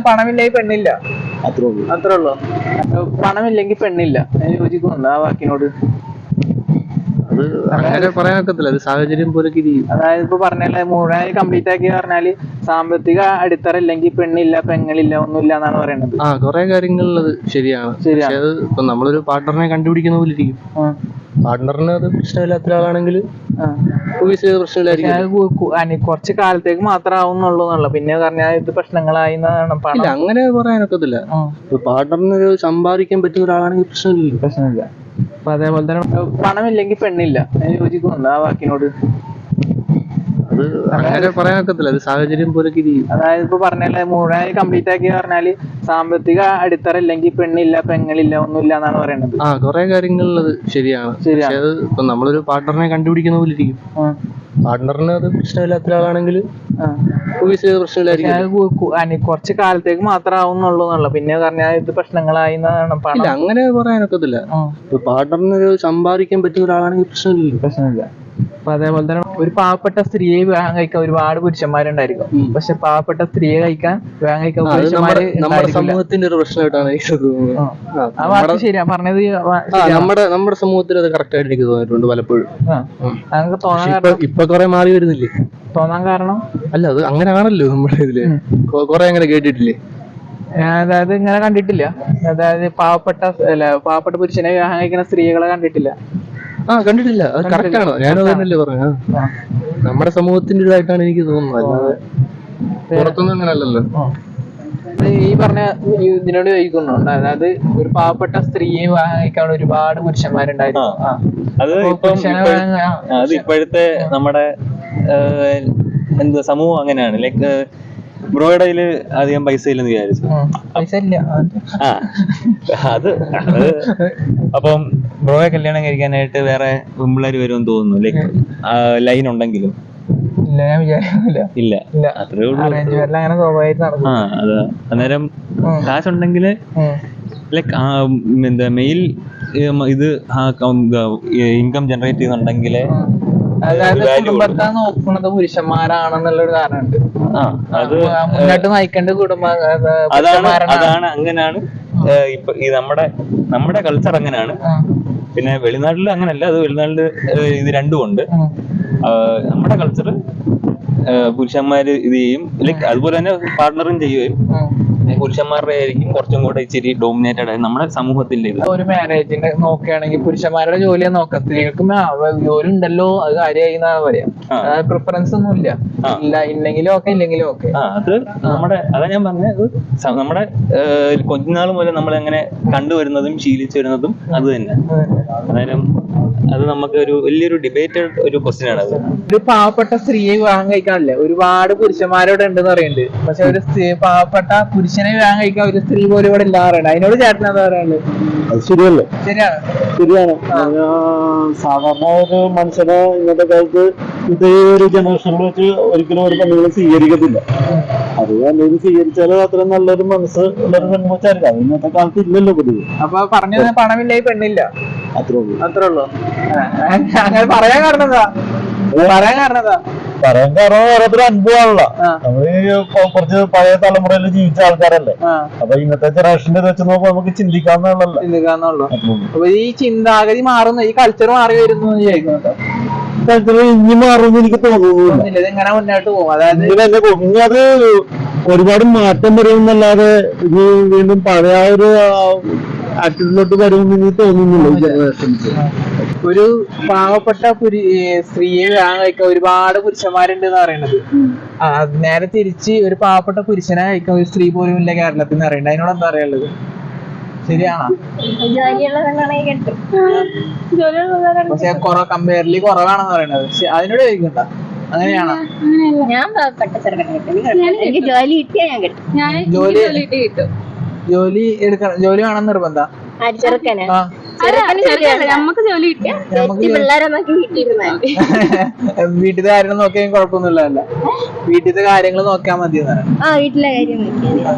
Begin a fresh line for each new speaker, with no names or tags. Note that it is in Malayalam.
പണമില്ലെങ്കിൽ പെണ്ണില്ല, അത്രേ ഉള്ളൂ. പണമില്ലെങ്കിൽ പെണ്ണില്ല, യോജിക്കുന്നുണ്ട് ആ വാക്കിനോട്?
അത് അങ്ങനെ പറയാനൊക്കത്തില്ല, അത് സാഹചര്യം പോലെ ഇരിക്കും.
അതായത് ഇപ്പൊ പറഞ്ഞാല് മുഴുവൻ കംപ്ലീറ്റ് ആക്കി പറഞ്ഞാല് സാമ്പത്തിക അടിത്തറ ഇല്ലെങ്കിൽ പെണ്ണില്ല, പെങ്ങളില്ല, ഒന്നുമില്ല എന്നാണ് പറയുന്നത്.
കുറെ കാര്യങ്ങളിൽ അത് ശരിയാണ്. പക്ഷെ അത് ഇപ്പൊ നമ്മളൊരു പാർട്ണറിനെ കണ്ടുപിടിക്കുന്ന പോലെ ഇരിക്കും. പാർട്ണറിന് അത് പ്രശ്നമില്ലാത്ത ഒരാളാണെങ്കിൽ പ്രശ്നമില്ലായിരിക്കും.
കുറച്ച് കാലത്തേക്ക് മാത്രം ആവുന്നുള്ളൂ, പിന്നെ പറഞ്ഞാൽ ഇത് പ്രശ്നങ്ങളായി.
ഇല്ല, അങ്ങനെ പറയാനൊക്കത്തില്ല. പാർട്ണറിന് സമ്പാദിക്കാൻ പറ്റുന്ന ഒരാളാണെങ്കിൽ പ്രശ്നമില്ല.
അപ്പൊ അതേപോലെ തന്നെ പണമില്ലെങ്കിൽ പെണ്ണില്ല, യോജിക്കുന്നുണ്ട് ആ വാക്കിനോട്?
അത് അങ്ങനെ പറയാനൊക്കത്തില്ല, അത് സാഹചര്യം പോലെ ഇരിക്കും.
അതായത് ഇപ്പൊ പറഞ്ഞാല് മുഴുവൻ കംപ്ലീറ്റ് ആക്കി പറഞ്ഞാല് സാമ്പത്തിക അടിത്തറ ഇല്ലെങ്കിൽ പെണ്ണില്ല, പെങ്ങളില്ല, ഒന്നുമില്ല എന്നാണ് പറയുന്നത്.
കുറെ കാര്യങ്ങളിൽ അത് ശരിയാണ്. പക്ഷെ അത് ഇപ്പൊ നമ്മളൊരു പാർട്ണറിനെ കണ്ടുപിടിക്കുന്ന പോലെ ഇരിക്കും. പാർട്ണറിന് അത് പ്രശ്നമില്ലാത്ത ഒരാളാണെങ്കിൽ പ്രശ്നമില്ലായിരിക്കും.
കുറച്ച് കാലത്തേക്ക് മാത്രം ആവുന്നുള്ളൂ, പിന്നെ പറഞ്ഞാൽ ഇത് പ്രശ്നങ്ങളായി.
ഇല്ല, അങ്ങനെ പറയാനൊക്കത്തില്ല. പാർട്ണറിന് സമ്പാദിക്കാൻ പറ്റുന്ന ഒരാളാണെങ്കിൽ പ്രശ്നമില്ല.
അപ്പൊ അതേപോലെ തന്നെ ഒരു പാവപ്പെട്ട സ്ത്രീയെ വിവാഹം കഴിക്കാൻ ഒരുപാട് പുരുഷന്മാരുണ്ടായിരിക്കും, പക്ഷെ പാവപ്പെട്ട സ്ത്രീയെ വിവാഹം കഴിക്കാൻ പുരുഷന്മാര്
നമ്മുടെ സമൂഹത്തിന്റെ ഒരു പ്രശ്നമായിട്ടാണ് എനിക്ക് തോന്നുന്നത്.
ശരിയാ പറഞ്ഞത്.
നമ്മുടെ സമൂഹത്തിൽ അത് കറക്റ്റ് ആയിട്ട് എനിക്ക് തോന്നിയിട്ടുണ്ട് പലപ്പോഴും.
അങ്ങനെ തോന്നാൻ
ഇപ്പൊ കുറെ മാറി വരുന്നില്ലേ?
തോന്നാൻ കാരണം
അല്ല, അത് അങ്ങനെയാണല്ലോ നമ്മുടെ ഇതില് കുറെ അങ്ങനെ കേട്ടിട്ടില്ലേ?
അതായത് ഇങ്ങനെ കണ്ടിട്ടില്ല, അതായത് പാവപ്പെട്ട പുരുഷനെ വിവാഹം കഴിക്കുന്ന സ്ത്രീകളെ കണ്ടിട്ടില്ല.
കണ്ടിട്ടില്ല, അത് കറക്റ്റ് ആണോ? ഞാനും അതന്നല്ലേ പറഞ്ഞ. നമ്മുടെ സമൂഹത്തിന്റെ ഇതായിട്ടാണ് എനിക്ക് തോന്നുന്നത്, അല്ലാതെ പുറത്തൊന്നും അങ്ങനെ അല്ലല്ലോ.
ഈ പറഞ്ഞ ഇതിനോട് ചോദിക്കുന്നുണ്ട്, അതായത് ഒരു പാവപ്പെട്ട സ്ത്രീയെ വിവാഹം കഴിക്കാൻ ഒരുപാട് പുരുഷന്മാരുണ്ടായിരുന്നു.
അത് ഇപ്പോഴത്തെ നമ്മുടെ സമൂഹം അങ്ങനെയാണ്. ലൈക്ക് ബ്രോയുടെ കയ്യില് അധികം പൈസ ഇല്ലെന്ന് വിചാരിച്ചു. അത് അപ്പം ബ്രോയെ കല്യാണം കഴിക്കാനായിട്ട് വേറെ പെമ്പിള്ളേര് വരുമെന്ന് തോന്നുന്നു, ലൈക്ക് ലൈൻ ഉണ്ടെങ്കിലും. ഇല്ല, അത്രേ ഉള്ളൂ. അതാ, അന്നേരം കാശുണ്ടെങ്കില് ലൈക്ക് മെയിൽ ഇത് ഇൻകം ജനറേറ്റ് ചെയ്യുന്നുണ്ടെങ്കില്
കുടുംബത്തെ നോക്കുന്നത് പുരുഷന്മാരാണെന്നുള്ളൊരു കാരണമുണ്ട്.
അത്
മുന്നോട്ട് നയിക്കേണ്ട
അതാണ് അങ്ങനെയാണ്. ഇപ്പൊ ഈ നമ്മുടെ കൾച്ചർ അങ്ങനെയാണ്. പിന്നെ വെളിനാട്ടില് അങ്ങനല്ല, അത് വെളിനാട്ടില് ഇത് രണ്ടും ഉണ്ട്. നമ്മുടെ കൾച്ചർ പുരുഷന്മാര് ഇത് ചെയ്യും, ലൈക്ക് അതുപോലെ തന്നെ പാർട്ണറും ചെയ്യുകയും പുരുഷന്മാരുടെ ആയിരിക്കും കുറച്ചും കൂടെ ഇച്ചിരി ഡോമിനേറ്റഡ് ആയി നമ്മുടെ സമൂഹത്തിന്റെ ഇത്.
ഒരു മാരേജിന്റെ നോക്കുകയാണെങ്കിൽ പുരുഷന്മാരുടെ ജോലിയെ നോക്കാം, സ്ത്രീകൾക്ക് ജോലി ഉണ്ടല്ലോ, അത് കാര്യമായി എന്നാണ് പറയാം. പ്രിഫറൻസ് ഒന്നും ഇല്ല, ഇല്ലെങ്കിലും ഓക്കെ, ഇല്ലെങ്കിലും ഓക്കെ.
അത് അതാ ഞാൻ പറഞ്ഞത്, നമ്മുടെ കൊച്ചുനാൾ മുതൽ നമ്മൾ എങ്ങനെ കണ്ടുവരുന്നതും ശീലിച്ചു വരുന്നതും അത് തന്നെ. അന്നേരം അത് നമുക്ക് ഒരു വലിയൊരു ഡിബേറ്റഡ് ഒരു ക്വസ്റ്റ്യൻ ആണ് അത്.
ഒരു പാവപ്പെട്ട സ്ത്രീയെ വിവാഹം കഴിക്കാനല്ലേ ഒരുപാട് പുരുഷന്മാരോട് ഉണ്ടെന്ന് പറയുന്നുണ്ട്, പക്ഷെ ഒരു പാവപ്പെട്ട പുരുഷനെ വിവാഹം കഴിക്കാൻ ഒരു സ്ത്രീ പോലും ഇവിടെ ഇല്ല പറയുന്നത്. അതിനോട് ചേട്ടൻ എന്താ പറയാനുള്ളത്?
അത് ശരിയല്ലേ?
ശരിയാണ്.
സാധാരണ ഒരു മനുഷ്യനെ ഇന്നത്തെ കാലത്ത് ഇതേ ഒരു ജനറേഷനിൽ വെച്ച് ഒരിക്കലും ഒരു പെണ്ണുങ്ങൾ സ്വീകരിക്കത്തില്ല. അത് അല്ലെങ്കിൽ സ്വീകരിച്ചാൽ അത്രയും നല്ലൊരു മനസ്സ് ഉള്ളൊരു പെൺകൊച്ചായിരിക്കും. അത് ഇന്നത്തെ കാലത്ത് ഇല്ലല്ലോ പൊതുവെ.
അപ്പൊ പറഞ്ഞത് പണമില്ലേ പെണ്ണില്ല,
അത്രേ ഉള്ളൂ.
അങ്ങനെ പറയാൻ കാരണം
ഓരോരുത്തരും അനുഭവമാണല്ലോ. നമ്മള് കുറച്ച് പഴയ തലമുറയിൽ ജീവിച്ച ആൾക്കാരല്ലേ, അപ്പൊ ഇന്നത്തെ ജനറേഷന്റെ വെച്ച് നോക്കുമ്പോ നമുക്ക് ചിന്തിക്കാന്നുള്ളൂ.
അപ്പൊ ഈ ചിന്താഗതി മാറുന്നു, ഈ കൾച്ചർ മാറി വരുന്നു
ഇനി മാറുമെന്ന് എനിക്ക് തോന്നുന്നില്ല.
ഇതെങ്ങനെ മുന്നോട്ട് പോകും? അതായത്
ഇനി അത് ഒരുപാട് മാറ്റം വരുമെന്നല്ലാതെ ഇനി വീണ്ടും പഴയ ഒരു ആറ്റിറ്റ്യൂഡിലോട്ട് വരുമെന്ന് എനിക്ക് തോന്നുന്നില്ല.
ഒരു പാവപ്പെട്ട സ്ത്രീയെ വിവാഹം കഴിക്കാൻ ഒരുപാട് പുരുഷന്മാരുണ്ട് എന്ന് പറയുന്നത്. നേരെ തിരിച്ച് ഒരു പാവപ്പെട്ട പുരുഷനെ കഴിക്കാൻ ഒരു സ്ത്രീ പോലും ഇല്ല കേരളത്തിൽ നിന്ന് പറയുന്നത്. അതിനോട് എന്താ പറയാനുള്ളത്? ശരിയാണോ? പക്ഷെ കമ്പയർലി കുറവാണെന്ന് പറയുന്നത്. അതിനോട് ചോദിക്കണ്ട, അങ്ങനെയാണോ?
ഞാൻ പാവപ്പെട്ട ചെറുക്കനെ ജോലി കിട്ടിയാ ഞാൻ കിട്ടും.
ജോലി എടുക്കണം, ജോലി വേണം നിർബന്ധം.
നമുക്ക് ജോലി കിട്ടിയ പിള്ളേരെ നോക്കി
വീട്ടിലെ കാര്യങ്ങൾ നോക്കിയാൽ കുഴപ്പമൊന്നുമില്ല, വീട്ടിലത്തെ കാര്യങ്ങൾ നോക്കിയാൽ മതി.
വീട്ടിലെ കാര്യം നോക്കിയാൽ